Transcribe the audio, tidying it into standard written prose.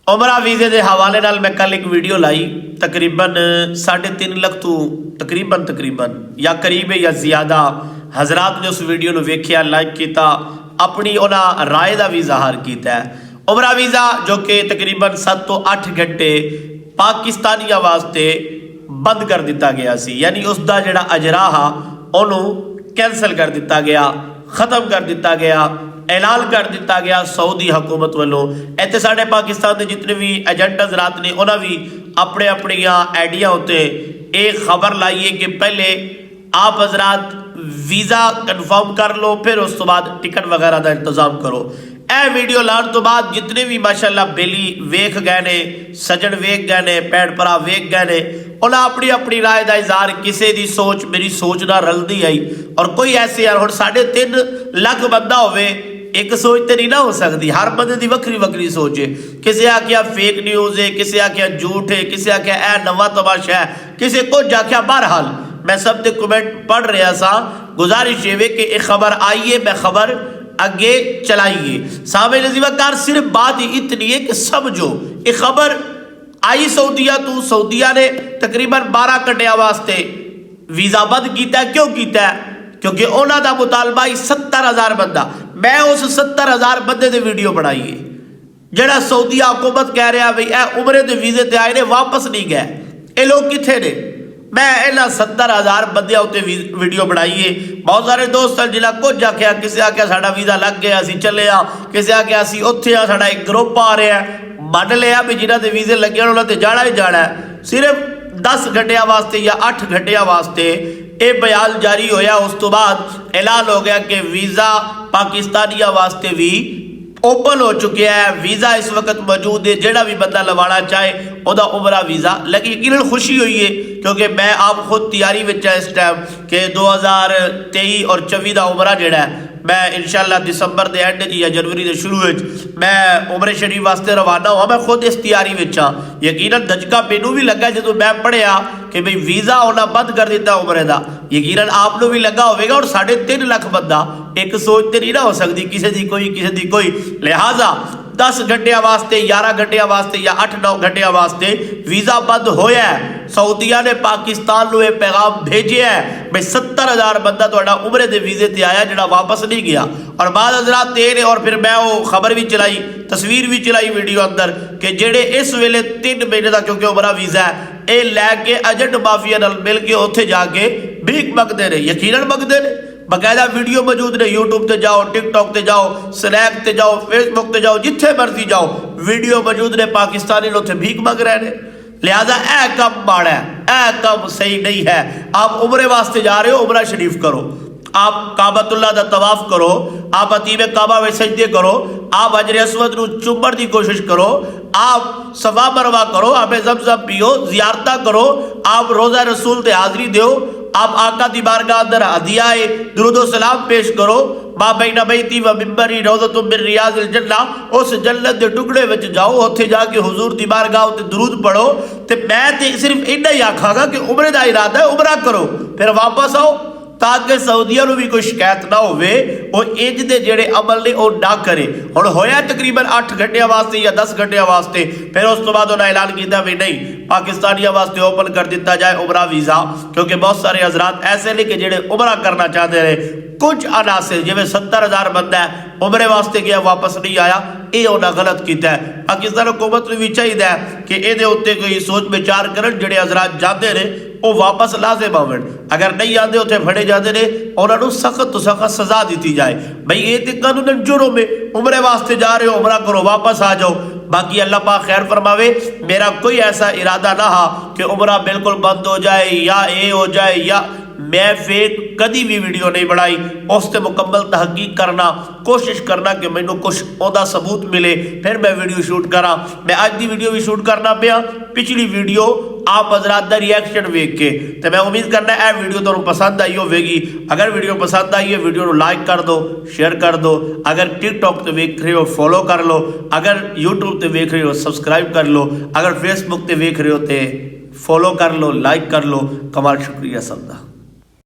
उमरा वीज़े के हवाले नाल मैं कल एक वीडियो लाई तकरीबन 3.5 लाख तो तकरीबन या करीब या ज़्यादा हजरात ने उस वीडियो को वेख्या, लाइक किया, अपनी उन्होंने राय का भी इजहार किया है। उमरा वीज़ा जो कि तकरीबन 7 तो 8 घंटे पाकिस्तानियों वास्ते बंद कर दिता गया सी, यानी उसका जोड़ा अजरा हा उन्होंने कैंसल कर दिता गया, ख़त्म कर दिता गया, ऐलान कर दिता गया सऊदी हुकूमत वालों। इतने साढ़े पाकिस्तान के जितने भी एजेंट हजरात ने उन्होंने भी अपने अपनिया आइडिया उत्ते एक खबर लाई है कि पहले आप हजरात वीज़ा कन्फर्म कर लो, फिर उस तो बाद टिकट वगैरह का इंतजाम करो। यह वीडियो लाने तो बाद जितने भी माशाल्लाह बेली वेख गए ने, सजन वेख गए ने, भैन भरा वेख गए ने, उन्हें अपनी अपनी राय का इजहार, किसी की सोच मेरी सोच ना रलती आई। और कोई ऐसे यार हम 3.5 लाख बंदा होवे, एक सोच तो नहीं ना हो सकती, हर बंदे की वक्री वक्री सोच है। किसी आख्या फेक न्यूज़ है, किसी आख्या झूठ है, किसी आख्या ए नवा तमाशा है, किसी कुछ आख्या। बहरहाल मैं सब के कमेंट पढ़ रहा सा, गुजारिश ये कि एक खबर आई है, मैं खबर अगे चलाइए। सामने नज़ीवाकार सिर्फ बात इतनी है कि समझो ये खबर आई सऊदिया तो सऊदिया ने तकरीबन 12 घंटे वास्ते वीज़ा बंद किया। क्यों किया? क्योंकि उन्हों का मुतालबा 70,000 बंदा, मैं उस 70,000 बंदे की वीडियो बनाई है जरा सऊदी हुकूमत कह रहा बई ए उमरे के वीज़े ते आए ने वापस नहीं गए, ये लोग कितने ने। मैं इन्होंने 70,000 बंदे उत्ते वीडियो बनाई है। बहुत सारे दोस्त जिला कुछ आख्या, किसी आख्या साडा वीज़ा लग गया असीं चले आ, किसी आख्या असीं उत्थे आ, साडा एक ग्रुप आ रहा है। मान लिया भी जिन्हों के वीज़े लगे उन्होंने तो जाना ही जाना है। सिर्फ 10 घंटे वास्ते या 8 घंटे वास्ते ये बयान जारी होया, उस तो बाद ऐलान हो गया कि वीज़ा पाकिस्तानियों वास्ते भी ओपन हो चुका है। वीज़ा इस वक्त मौजूद है, जोड़ा भी बंदा लवाना चाहे वह उमरा वीज़ा लगी। यकीनन खुशी हुई है क्योंकि मैं आप खुद तैयारी में इस टाइम कि 2023 और 24 का उमरा जोड़ा है मैं इंशाल्लाह दिसंबर के एंड या जनवरी के शुरू में मैं उमरे शरीफ वास्ते रवाना हुआ। मैं खुद इस तैयारी में हाँ। यकीनन धचका मैनू भी लगा जो मैं पढ़िया कि भाई वीज़ा होना बंद कर दिता उमरे का, यकीनन आपको भी लगा होगा। और 3.5 लाख बंदा, एक सोच तो नहीं ना हो सकती किसी की कोई, किसी की कोई। लिहाजा 10 घंटे वास्ते, 11 घंटे वास्ते या 8-9 घंटे वास्ते वीज़ा बंद होया है। सऊदिया ने पाकिस्तान को यह पैगाम भेजे है भाई 70,000 बंदा तो उमरे के वीज़े ते आया जोड़ा वापस नहीं गया। और बाद हजरात ने और फिर मैं वो खबर भी चलाई, तस्वीर भी चलाई वीडियो अंदर कि जेडे इस वेले 3 महीने का क्योंकि उमरा वीज़ा है ये लैके एजेंट माफिया नाल मिल के उत्थे जाके भीख मंगते हैं। यकीनन मंगते हैं, बकायदा वीडियो मौजूद ने। यूट्यूब से जाओ, टिकटॉक से जाओ, स्नैप से जाओ, फेसबुक से जाओ, जिथे मर्जी जाओ वीडियो मौजूद ने, पाकिस्तानी उत्थे भीख मंग रहे हैं। लिहाजा यह कम माड़ा है, यह कम सही नहीं है। आप उमरे वास्ते जा रहे हो, उमरा शरीफ करो, आप काबतुल्लाह का तवाफ करो, आप अतीब काबा में सजदे करो, आप हजर अस्वद को चुम्बन की कोशिश करो, आप सफा मरवा करो, आप ज़मज़म पियो, ज़ियारत करो, आप रोज़ा रसूल ते हाज़री दो, आप आका दी बारगाह अंदर हदिया दुरूदो सलाम पेश करो। मां बैना बैती व मिंबरी रौज़तुम मिन रियाज़िल जन्ना, उस जन्नत के टुकड़े में जाओ, उत्थे जाके हुजूर दी बारगाह उत्ते दुरूद पढ़ो। तो मैं तो सिर्फ इन्ना ही आखागा कि उमरे का इरादा है उमरा करो, फिर वापस आओ ताकि सऊदिया को भी कोई शिकायत ना हो, वो इंज के जोड़े अमल ने वो ना करे। हुण होया तकरीबन 8 घंटे वास्ते या 10 घंटे वास्ते, फिर उस तो बाद उन्हें ऐलान किया भी नहीं पाकिस्तानियों वास्ते ओपन कर दिता जाए उमरा वीज़ा। क्योंकि बहुत सारे हजरात ऐसे ने कि जोड़े उमरा करना चाहते हैं, कुछ अनासिर जिवें 70,000 बंदा है उमरे वास्ते गया वापस नहीं आया, ये उन्हें गलत किया है। पाकिस्तान हुकूमत को भी चाहिए कि ये उत्ते कोई सोच विचार करन, जोड़े हजरात जाते हैं वो वापस लाजिम आवन, अगर नहीं आते उत्थे फड़े जाते हैं उन्होंने सख्त तो सख्त सजा दी जाए। भाई ये तो कानून जुर्म में, उमरे वास्ते जा रहे हो उमरा करो वापस आ जाओ। बाकी अल्लाह पाक खैर फरमावे। मेरा कोई ऐसा इरादा ना हा कि उमरा बिल्कुल बंद हो जाए या ये हो जाए, या मैं फेक कभी भी वीडियो नहीं बनाई। उससे मुकम्मल तहकीक करना, कोशिश करना कि मैनू कुछ ओदा सबूत मिले फिर मैं वीडियो शूट करा। मैं अज की वीडियो भी शूट करना पिया, पिछली वीडियो आप हजरात का रिएक्शन वेख के, तो मैं उम्मीद करना यह वीडियो तुहानू पसंद आई होगी। अगर वीडियो पसंद आई है वीडियो को लाइक कर दो, शेयर कर दो। अगर टिकटॉक तो वेख रहे हो फॉलो कर लो, अगर यूट्यूब तो वेख रहे हो सब्सक्राइब कर लो, अगर फेसबुक तो वेख रहे हो तो फॉलो कर लो, लाइक कर लो। कमाल शुक्रिया सबका।